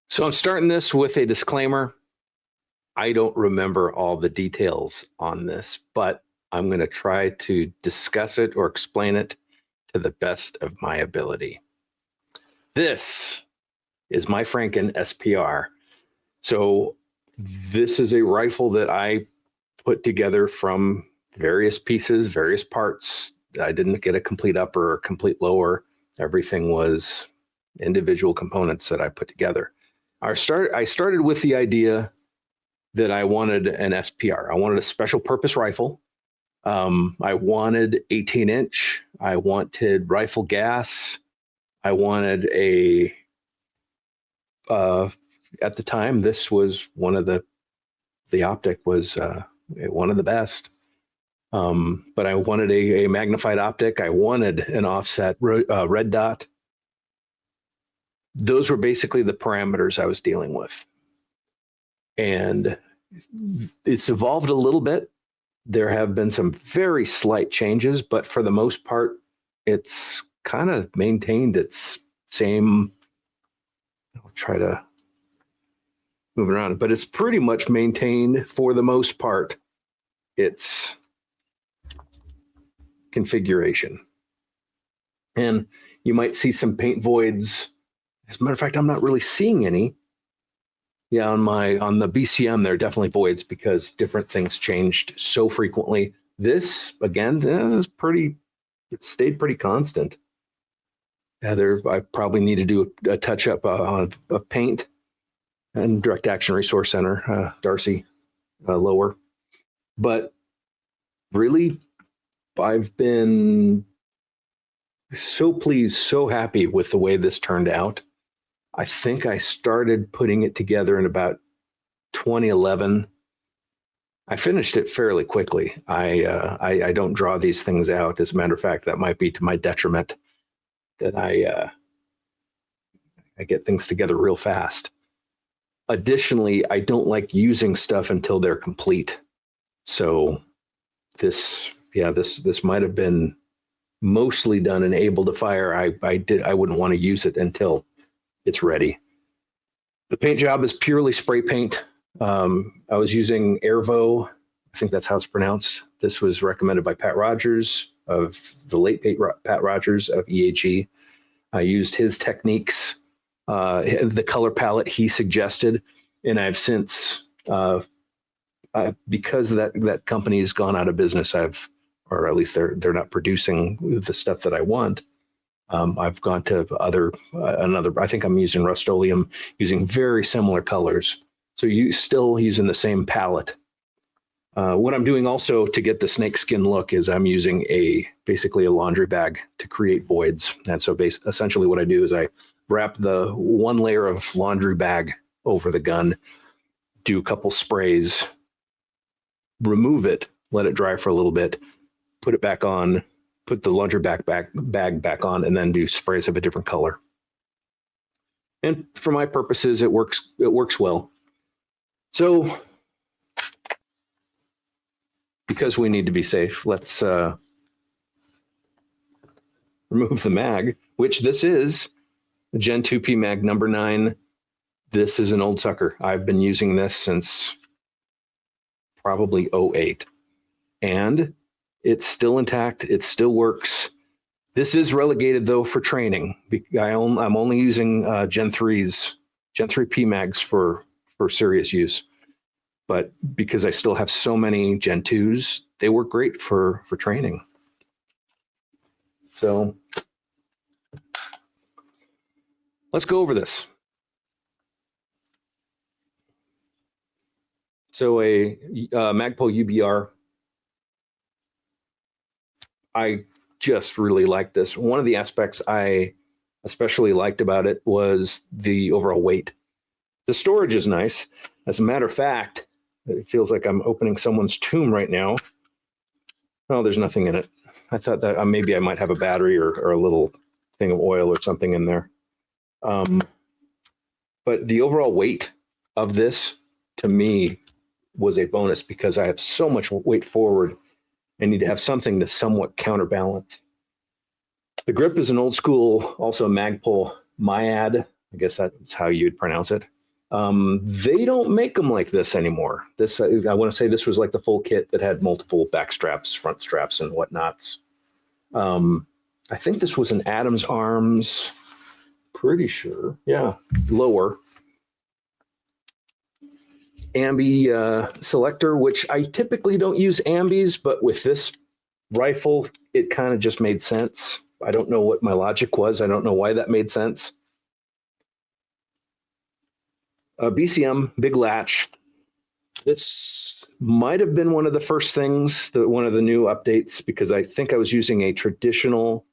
So I'm starting this with a disclaimer. I don't remember all the details on this, but I'm going to try to discuss it or explain it to the best of my ability. This is my Franken SPR. So this is a rifle that I put together from various pieces, various parts. I didn't get a complete upper or complete lower. Everything was individual components that I put together. I started with the idea that I wanted an SPR. I wanted a special purpose rifle. I wanted 18-inch. I wanted rifle gas. I wanted a, at the time, this was one of the optic was one of the best. But I wanted a magnified optic. I wanted an offset red dot. Those were basically the parameters I was dealing with. And it's evolved a little bit. There have been some very slight changes, but for the most part, it's kind of maintained its same. I'll try to move it around, but it's pretty much maintained for the most part its configuration. And you might see some paint voids. As a matter of fact, I'm not really seeing any. Yeah, on the BCM, there are definitely voids because different things changed so frequently. This, again, it stayed pretty constant. Yeah, I probably need to do a touch up of paint and Direct Action Resource Center, Darcy, lower. But really, I've been so pleased, so happy with the way this turned out. I think I started putting it together in about 2011. I finished it fairly quickly. I don't draw these things out. As a matter of fact, that might be to my detriment that I get things together real fast. Additionally, I don't like using stuff until they're complete. So this might have been mostly done and able to fire. I wouldn't want to use it until it's ready. The paint job is purely spray paint. I was using Airvo. I think that's how it's pronounced. This was recommended by Pat Rogers, of the late Pat Rogers of EAG. I used his techniques, the color palette he suggested, and I've since, because that company has gone out of business, or at least they're not producing the stuff that I want. I've gone to I think I'm using Rust-Oleum, using very similar colors. So you still using the same palette. What I'm doing also to get the snakeskin look is I'm using basically a laundry bag to create voids. And so essentially what I do is I wrap the one layer of laundry bag over the gun, do a couple sprays, remove it, let it dry for a little bit, put it back on, put the laundry bag back on, and then do sprays of a different color. And for my purposes, it works well. So because we need to be safe, let's remove the mag, which this is the Gen 2 PMag number 9. This is an old sucker. I've been using this since probably 2008. And it's still intact. It still works. This is relegated, though, for training. I'm only using Gen 3 PMags for serious use. But because I still have so many Gen 2s, they work great for training. So let's go over this. So a Magpul UBR. I just really like this. One of the aspects I especially liked about it was the overall weight. The storage is nice. As a matter of fact, it feels like I'm opening someone's tomb right now. Oh, there's nothing in it. I thought that maybe I might have a battery or a little thing of oil or something in there. But the overall weight of this, to me, was a bonus because I have so much weight forward. I need to have something to somewhat counterbalance. The grip is an old school, also a Magpul Myad. I guess that's how you'd pronounce it. They don't make them like this anymore. This, I want to say this was like the full kit that had multiple back straps, front straps, and whatnots. I think this was an Adams Arms, pretty sure. Yeah, lower. Ambi selector, which I typically don't use ambis, but with this rifle, it kind of just made sense. I don't know what my logic was. I don't know why that made sense. BCM, big latch. This might have been one of the first things, one of the new updates, because I think I was using a traditional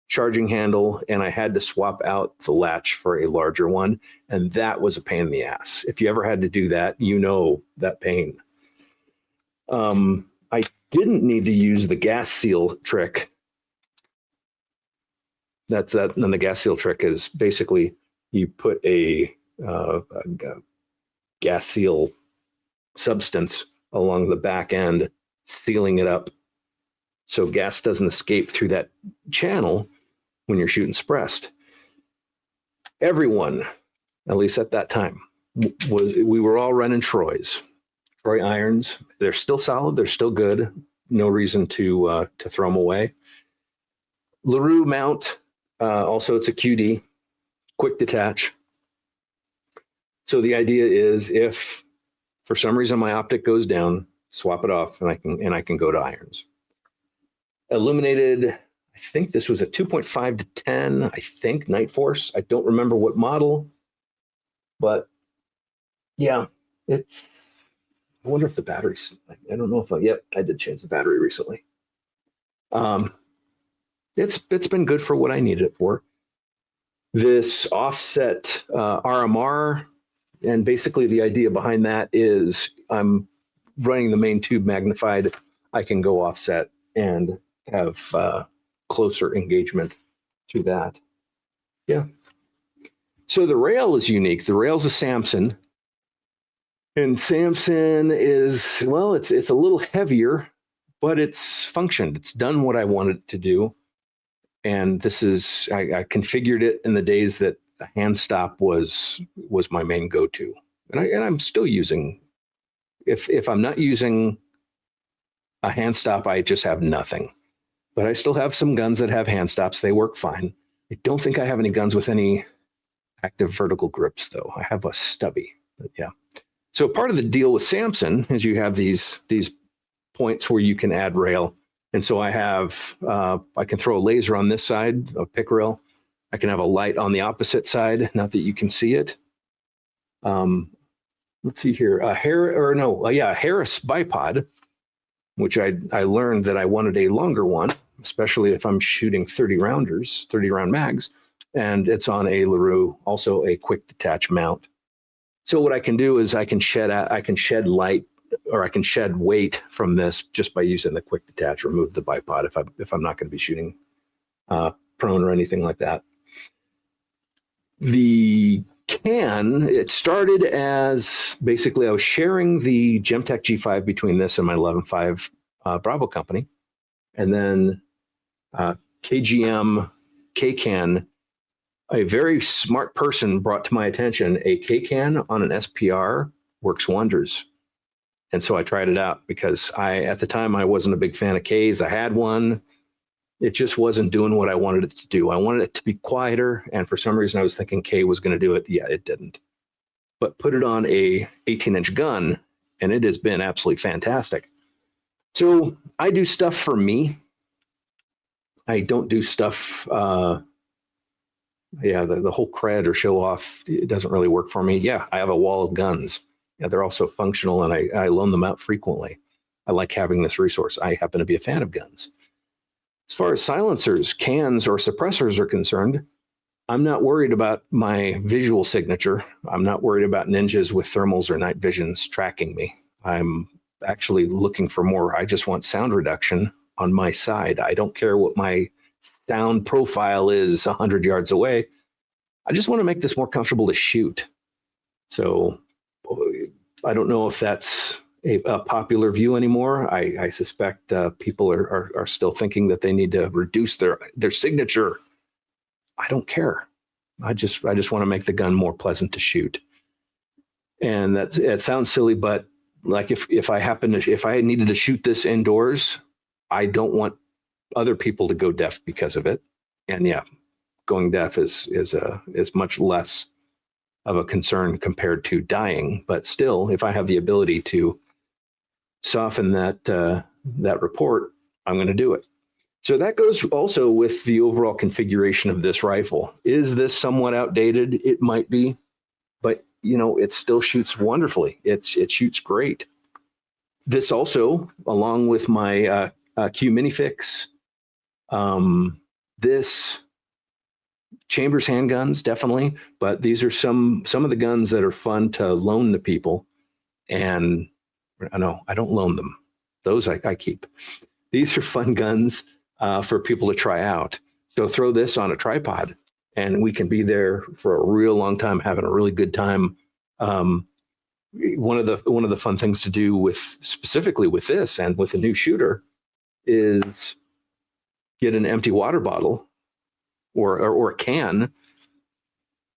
charging handle and I had to swap out the latch for a larger one. And that was a pain in the ass. If you ever had to do that, you know that pain. I didn't need to use the gas seal trick. That's that. And the gas seal trick is basically you put a gas seal substance along the back end, sealing it up so gas doesn't escape through that channel when you're shooting suppressed. Everyone, at least at that time, we were all running Troy irons. They're still solid. They're still good. No reason to throw them away. LaRue mount. Also, it's a QD, quick detach. So the idea is, if for some reason my optic goes down, swap it off, and I can go to irons. Illuminated. I think this was a 2.5 to 10. I think Night Force. I don't remember what model, but yeah, it's. I wonder if the batteries. I don't know if yep, I did change the battery recently. It's been good for what I needed it for. This offset RMR, and basically the idea behind that is I'm running the main tube magnified. I can go offset and have closer engagement to that. Yeah. So the rail is unique. The rail's a Samson. And Samson is, well, it's a little heavier, but it's functioned. It's done what I wanted it to do. And this is, I configured it in the days that a hand stop was my main go-to. And I'm still using, if I'm not using a hand stop, I just have nothing. But I still have some guns that have hand stops. They work fine. I don't think I have any guns with any active vertical grips, though. I have a stubby, but yeah. So part of the deal with Samson is you have these points where you can add rail. And so I have, I can throw a laser on this side, a pick rail. I can have a light on the opposite side, not that you can see it. Let's see here, a Harris bipod, which I learned that I wanted a longer one, especially if I'm shooting 30 round mags, and it's on a LaRue, also a quick detach mount. So what I can do is I can shed light, or I can shed weight from this just by using the quick detach, remove the bipod if I'm not going to be shooting prone or anything like that. The can, it started as basically I was sharing the Gemtech G5 between this and my 11.5 Bravo company. And then KGM K-Can, a very smart person brought to my attention a K-Can on an SPR works wonders. And so I tried it out because at the time, I wasn't a big fan of K's. I had one. It just wasn't doing what I wanted it to do. I wanted it to be quieter. And for some reason, I was thinking K was going to do it. Yeah, it didn't. But put it on a 18-inch gun, and it has been absolutely fantastic. So I do stuff for me. I don't do stuff, the whole cred or show off, it doesn't really work for me. Yeah, I have a wall of guns. Yeah, they're also functional, and I loan them out frequently. I like having this resource. I happen to be a fan of guns. As far as silencers, cans, or suppressors are concerned, I'm not worried about my visual signature. I'm not worried about ninjas with thermals or night visions tracking me. I'm actually looking for more. I just want sound reduction on my side. I don't care what my sound profile is 100 yards away. I just want to make this more comfortable to shoot. So I don't know if that's a popular view anymore. I suspect people are still thinking that they need to reduce their signature. I don't care. I just want to make the gun more pleasant to shoot. And it sounds silly, but like if I needed to shoot this indoors, I don't want other people to go deaf because of it. And yeah, going deaf is much less of a concern compared to dying. But still, if I have the ability to soften that report, I'm going to do it. So that goes also with the overall configuration of this rifle. Is this somewhat outdated? It might be, but it still shoots wonderfully. It shoots great. This also, along with my Q Minifix, this Chambers handguns, definitely, but these are some of the guns that are fun to loan to people. And no, I don't loan them. Those I keep. These are fun guns for people to try out. So throw this on a tripod and we can be there for a real long time, having a really good time. One of the fun things to do specifically with this and with a new shooter is get an empty water bottle or a can,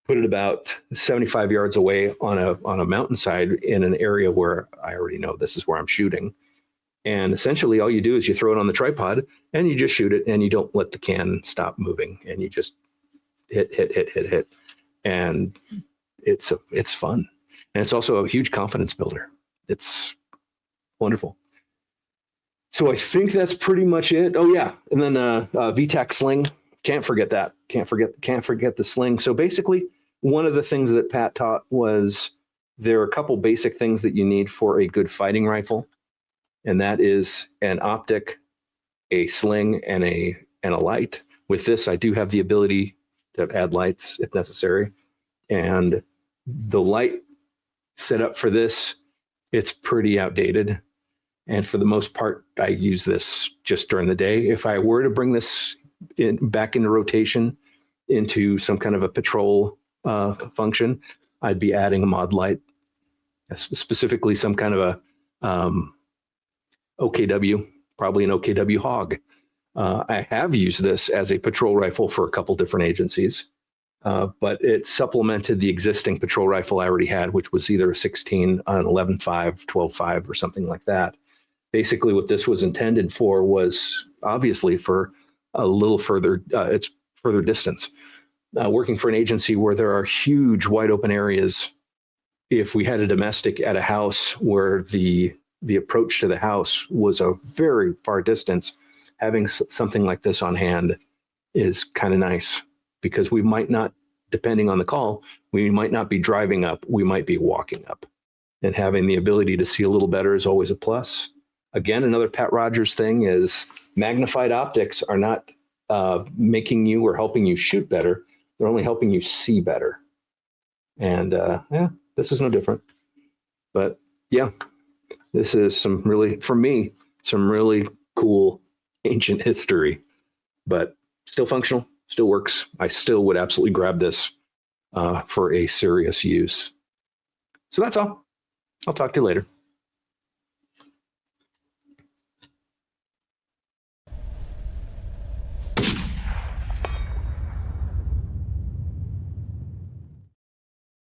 put it about 75 yards away on a mountainside in an area where I already know this is where I'm shooting. And essentially all you do is you throw it on the tripod and you just shoot it and you don't let the can stop moving and you just hit. And it's fun. And it's also a huge confidence builder. It's wonderful. So I think that's pretty much it. Oh yeah. And then VTAC sling. Can't forget that. Can't forget the sling. So basically one of the things that Pat taught was there are a couple basic things that you need for a good fighting rifle. And that is an optic, a sling, and a light. With this, I do have the ability to add lights if necessary. And the light setup for this, it's pretty outdated. And for the most part, I use this just during the day. If I were to bring this back into rotation into some kind of a patrol function, I'd be adding a mod light, specifically some kind of a OKW, probably an OKW Hog. I have used this as a patrol rifle for a couple different agencies, but it supplemented the existing patrol rifle I already had, which was either a 16, an 11.5, 12.5, or something like that. Basically, what this was intended for was obviously for a little further, it's further distance. Working for an agency where there are huge wide open areas, if we had a domestic at a house where the approach to the house was a very far distance, having something like this on hand is kind of nice because we might not, depending on the call, we might not be driving up, we might be walking up. And having the ability to see a little better is always a plus. Again, another Pat Rogers thing is magnified optics are not making you or helping you shoot better. They're only helping you see better. And yeah, this is no different. But yeah, this is for me, some really cool ancient history, but still functional, still works. I still would absolutely grab this for a serious use. So that's all. I'll talk to you later.